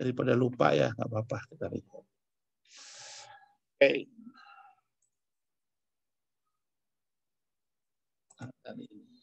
Daripada lupa ya, nggak apa-apa kita record. Oke. Tadi ini.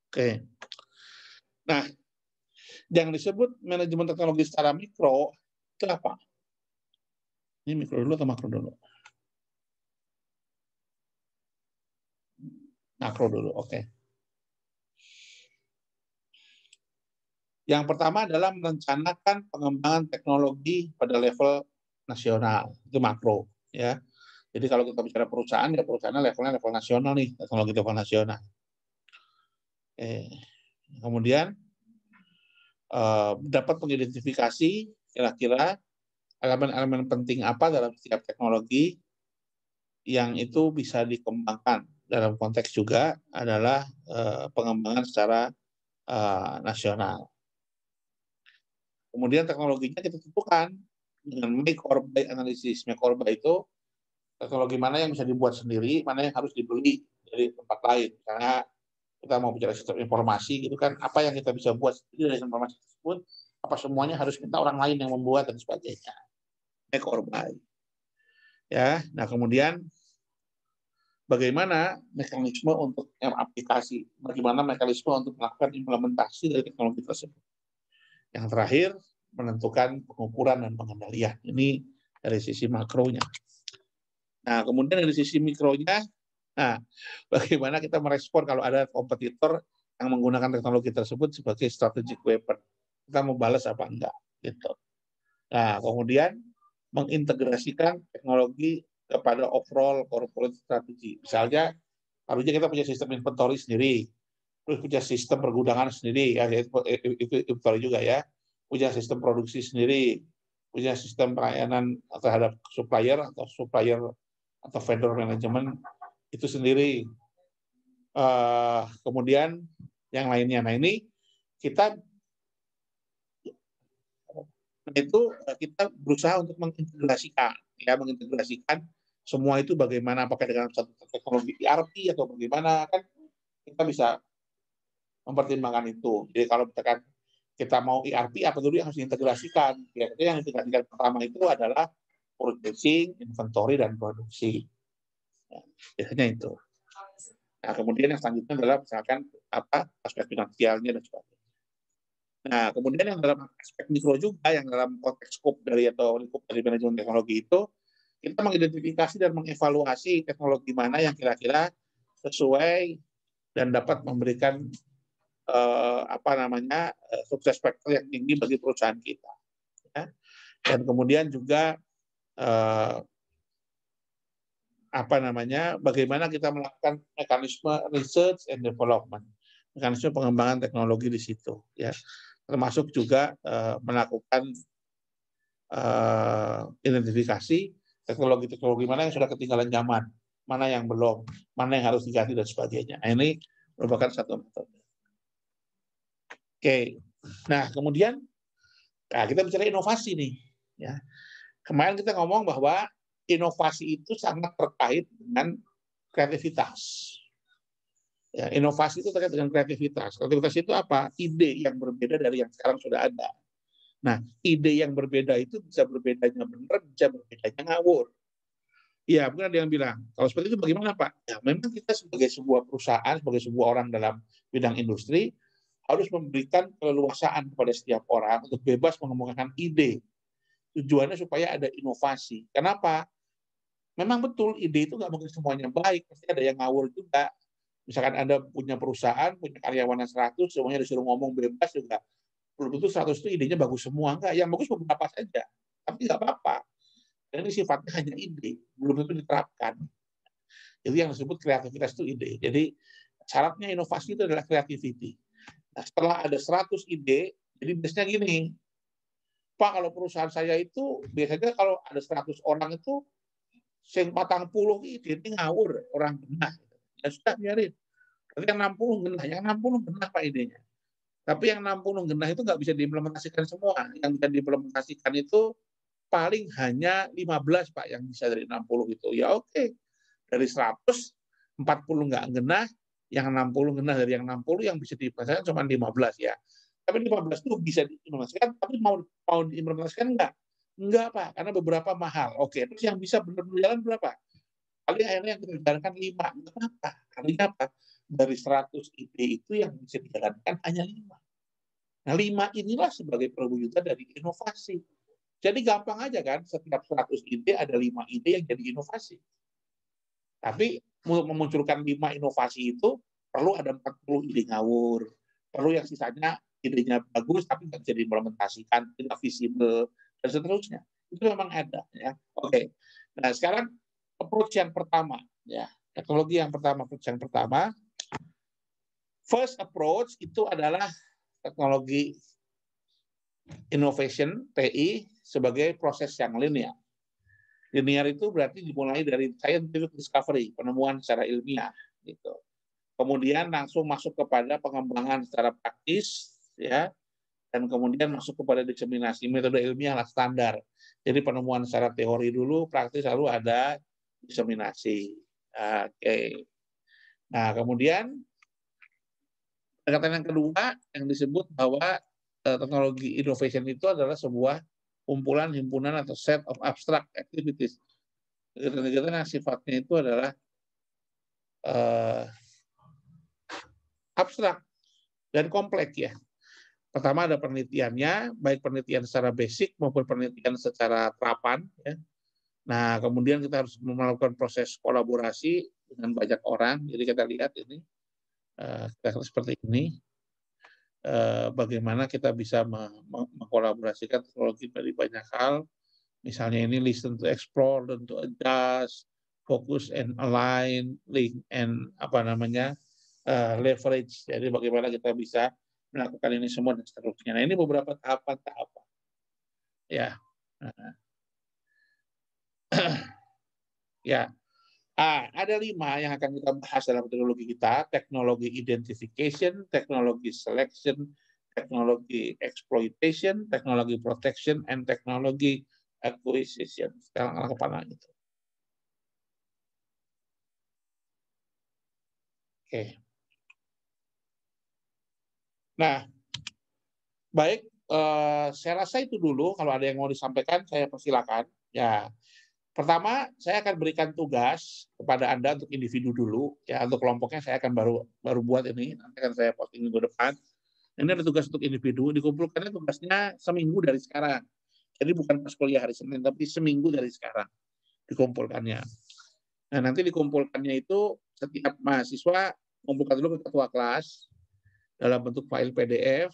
Oke. Nah, yang disebut manajemen teknologi secara mikro itu apa? Ini mikro dulu atau makro dulu? Makro dulu, oke. Yang pertama adalah merencanakan pengembangan teknologi pada level nasional, itu makro, ya. Jadi kalau kita bicara perusahaan, ya perusahaan levelnya level nasional nih, teknologi level nasional. Kemudian dapat mengidentifikasi kira-kira elemen-elemen penting apa dalam setiap teknologi yang itu bisa dikembangkan. Dalam konteks juga adalah pengembangan secara nasional. Kemudian teknologinya kita tentukan dengan make or buy analisis. Make or buy itu teknologi mana yang bisa dibuat sendiri, mana yang harus dibeli dari tempat lain. Karena kita mau bicara sistem informasi gitu kan, apa yang kita bisa buat sendiri dari informasi tersebut, apa semuanya harus minta orang lain yang membuat dan sebagainya. Make or buy. Ya, nah kemudian bagaimana mekanisme untuk aplikasi, bagaimana mekanisme untuk melakukan implementasi dari teknologi tersebut. Yang terakhir, menentukan pengukuran dan pengendalian. Ini dari sisi makronya. Nah, kemudian dari sisi mikronya, nah, bagaimana kita merespon kalau ada kompetitor yang menggunakan teknologi tersebut sebagai strategic weapon. Kita mau balas apa enggak, gitu. Nah, kemudian mengintegrasikan teknologi kepada overall corporate strategy. Misalnya, harusnya kita punya sistem inventory sendiri, terus punya sistem pergudangan sendiri, ya, itu inventory juga ya, punya sistem produksi sendiri, punya sistem pelayanan terhadap supplier atau vendor management itu sendiri. Kemudian yang lainnya. Nah ini kita berusaha untuk mengintegrasikan semua itu bagaimana, apakah dengan satu teknologi ERP atau bagaimana, kan kita bisa mempertimbangkan itu. Jadi kalau misalkan kita mau ERP, apa dulu yang harus diintegrasikan? Ya, yang diintegrasikan pertama itu adalah purchasing, inventory, dan produksi. Ya, biasanya itu. Nah, kemudian yang selanjutnya adalah misalkan aspek finansialnya dan sebagainya. Nah, kemudian yang dalam aspek mikro juga, yang dalam konteks scope dari lingkup dari manajemen teknologi itu, kita mengidentifikasi dan mengevaluasi teknologi mana yang kira-kira sesuai dan dapat memberikan sukses factor yang tinggi bagi perusahaan kita. Ya. Dan kemudian juga bagaimana kita melakukan mekanisme research and development, mekanisme pengembangan teknologi di situ, ya, termasuk juga melakukan identifikasi teknologi-teknologi mana yang sudah ketinggalan zaman, mana yang belum, mana yang harus diganti dan sebagainya. Nah, ini merupakan satu metode. Oke, nah kemudian kita bicara inovasi nih, ya. Kemarin kita ngomong bahwa inovasi itu sangat terkait dengan kreativitas. Ya, inovasi itu terkait dengan kreativitas. Kreativitas itu apa? Ide yang berbeda dari yang sekarang sudah ada. Nah, ide yang berbeda itu bisa berbedanya benar, bisa berbedanya ngawur. Ya, mungkin ada yang bilang, kalau seperti itu bagaimana Pak? Ya, memang kita sebagai sebuah perusahaan, sebagai sebuah orang dalam bidang industri, harus memberikan keleluasaan kepada setiap orang untuk bebas mengembangkan ide. Tujuannya supaya ada inovasi. Kenapa? Memang betul, ide itu nggak mungkin semuanya baik, pasti ada yang ngawur juga. Misalkan Anda punya perusahaan, punya karyawan 100, semuanya disuruh ngomong bebas juga. Belum tentu 100 itu idenya bagus semua. Enggak, yang bagus beberapa saja. Tapi nggak apa-apa. Dan ini sifatnya hanya ide, belum tentu diterapkan. Jadi yang disebut kreativitas itu ide. Jadi syaratnya inovasi itu adalah creativity. Nah, setelah ada 100 ide, jadi biasanya gini, Pak, kalau perusahaan saya itu, biasanya kalau ada 100 orang itu, yang 40 ide ini ngawur, orang genah. Ya sudah, biarin. Tapi yang 60 genah, yang 60 genah Pak idenya. Tapi yang 60 genah itu nggak bisa diimplementasikan semua. Yang bisa diimplementasikan itu paling hanya 15, Pak, yang bisa dari 60 itu. Ya oke, dari 100, 40 nggak genah, yang 60 genah dari yang 60 yang bisa diimplementasikan cuma 15 ya. Tapi 15 itu bisa diimplementasikan, tapi mau diimplementasikan enggak? Enggak, Pak, karena beberapa mahal. Oke, terus yang bisa benar-benar jalan berapa? Paling akhirnya yang kita jalankan 5. Kenapa? Artinya apa? Dari 100 ide itu yang bisa dijalankan hanya 5. Nah, 5 inilah sebagai perwujudan dari inovasi. Jadi gampang aja kan, setiap 100 ide ada 5 ide yang jadi inovasi. Tapi untuk memunculkan 5 inovasi itu perlu ada 40 ide ngawur. Perlu yang sisanya idenya bagus tapi nggak bisa diimplementasikan, tidak visible, dan seterusnya. Itu memang ada. Ya. Oke. Nah, sekarang approach yang pertama. Ya. Teknologi yang pertama, first approach itu adalah teknologi innovation, TI, sebagai proses yang linear. Linear itu berarti dimulai dari scientific discovery, penemuan secara ilmiah. Gitu. Kemudian langsung masuk kepada pengembangan secara praktis, ya, dan kemudian masuk kepada diseminasi metode ilmiah lah standar. Jadi penemuan secara teori dulu, praktis lalu ada diseminasi. Oke. Nah, kemudian pendekatan yang kedua yang disebut bahwa teknologi innovation itu adalah sebuah kumpulan, himpunan, atau set of abstract activities. Kegiatan-kegiatan yang sifatnya itu adalah abstrak dan kompleks ya. Pertama ada penelitiannya, baik penelitian secara basic maupun penelitian secara terapan. Ya. Nah, kemudian kita harus melakukan proses kolaborasi dengan banyak orang. Jadi kita lihat ini, kita seperti ini. Bagaimana kita bisa mengkolaborasikan teknologi dari banyak hal. Misalnya ini listen to explore, dan to adjust, focus and align, link and leverage. Jadi bagaimana kita bisa melakukan ini semua dan seterusnya. Nah, ini beberapa tahapan-tahapan. Ya. Ya. Ada 5 yang akan kita bahas dalam teknologi kita: teknologi identification, teknologi selection, teknologi exploitation, teknologi protection, and teknologi acquisition. Sekarang arah kepala itu. Oke. Nah, baik, saya rasa itu dulu. Kalau ada yang mau disampaikan, saya persilakan. Ya, pertama, saya akan berikan tugas kepada Anda untuk individu dulu, ya, untuk kelompoknya saya akan baru buat ini, nanti akan saya posting minggu depan. Ini ada tugas untuk individu, dikumpulkannya tugasnya seminggu dari sekarang. Jadi bukan pas kuliah hari Senin, tapi seminggu dari sekarang dikumpulkannya. Nah, nanti dikumpulkannya itu setiap mahasiswa mengumpulkan dulu ke ketua kelas dalam bentuk file PDF.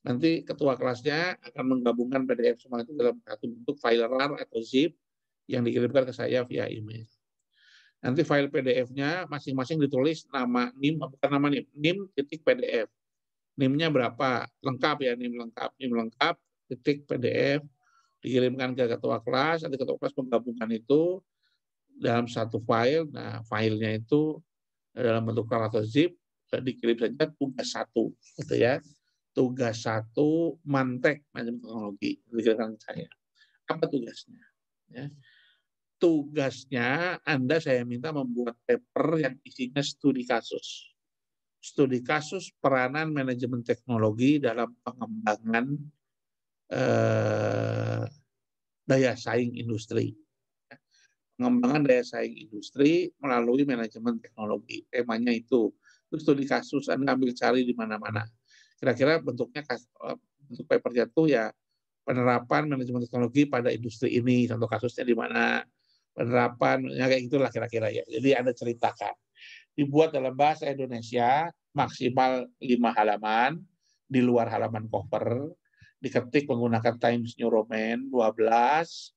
Nanti ketua kelasnya akan menggabungkan PDF semua itu dalam satu bentuk file RAR atau zip yang dikirimkan ke saya via email. Nanti file PDF-nya masing-masing ditulis nama NIM, bukan nama NIM, NIM.pdf. NIM-nya berapa? Lengkap ya, NIM lengkap, .pdf, dikirimkan ke ketua kelas, nanti ketua kelas menggabungkan itu dalam satu file. Nah, filenya itu dalam bentuk RAR atau zip, dikirim saja tugas 1, gitu ya. Tugas 1 Mantek manajemen teknologi, dikirimkan ke saya. Apa tugasnya? Ya. Tugasnya Anda saya minta membuat paper yang isinya studi kasus. Studi kasus peranan manajemen teknologi dalam pengembangan daya saing industri. Pengembangan daya saing industri melalui manajemen teknologi. Temanya itu. Terus studi kasus Anda ambil cari di mana-mana. Kira-kira bentuknya bentuk papernya itu ya penerapan manajemen teknologi pada industri ini. Contoh kasusnya di mana, penerapan, ya kayak gitulah kira-kira ya. Jadi Anda ceritakan. Dibuat dalam bahasa Indonesia, maksimal 5 halaman, di luar halaman cover, diketik menggunakan Times New Roman 12,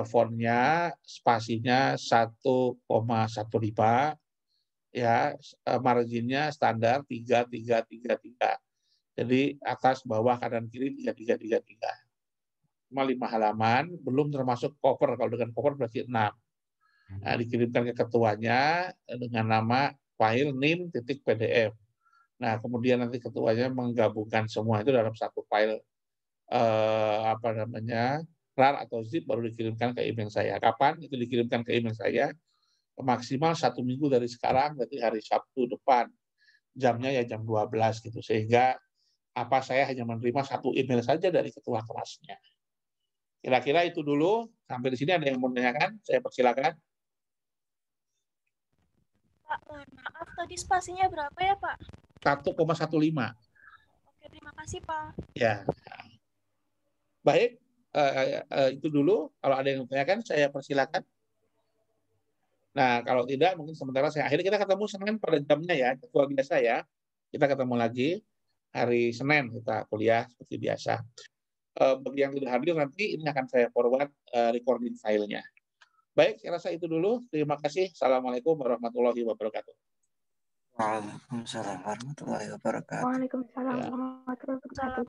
fontnya, spasinya 1,15, ya, marginnya standar 3,3,3,3. Jadi atas, bawah, kanan, kiri 3,3,3,3. Cuma 5 halaman, belum termasuk cover. Kalau dengan cover berarti 6. Nah, dikirimkan ke ketuanya dengan nama file nim.pdf. Nah, kemudian nanti ketuanya menggabungkan semua itu dalam satu file RAR atau zip, baru dikirimkan ke email saya. Kapan itu dikirimkan ke email saya? Maksimal 1 minggu dari sekarang, berarti hari Sabtu depan. Jamnya ya jam 12 gitu. Sehingga saya hanya menerima satu email saja dari ketua kelasnya. Kira-kira itu dulu. Sampai di sini ada yang mau menanyakan? Saya persilakan. Pak, mohon maaf, tadi spasinya berapa ya, Pak? 1,15. Oke, terima kasih, Pak. Ya, baik. Itu dulu. Kalau ada yang menanyakan, saya persilakan. Nah, kalau tidak, mungkin sementara saya akhirnya kita ketemu Senin pada jamnya ya, sesuai biasa ya. Kita ketemu lagi hari Senin, kita kuliah seperti biasa. Bagi yang tidak hadir nanti ini akan saya forward recording filenya. Baik, saya rasa itu dulu. Terima kasih. Assalamualaikum warahmatullahi wabarakatuh. Waalaikumsalam warahmatullahi wabarakatuh. Waalaikumsalam Ya. warahmatullahi wabarakatuh.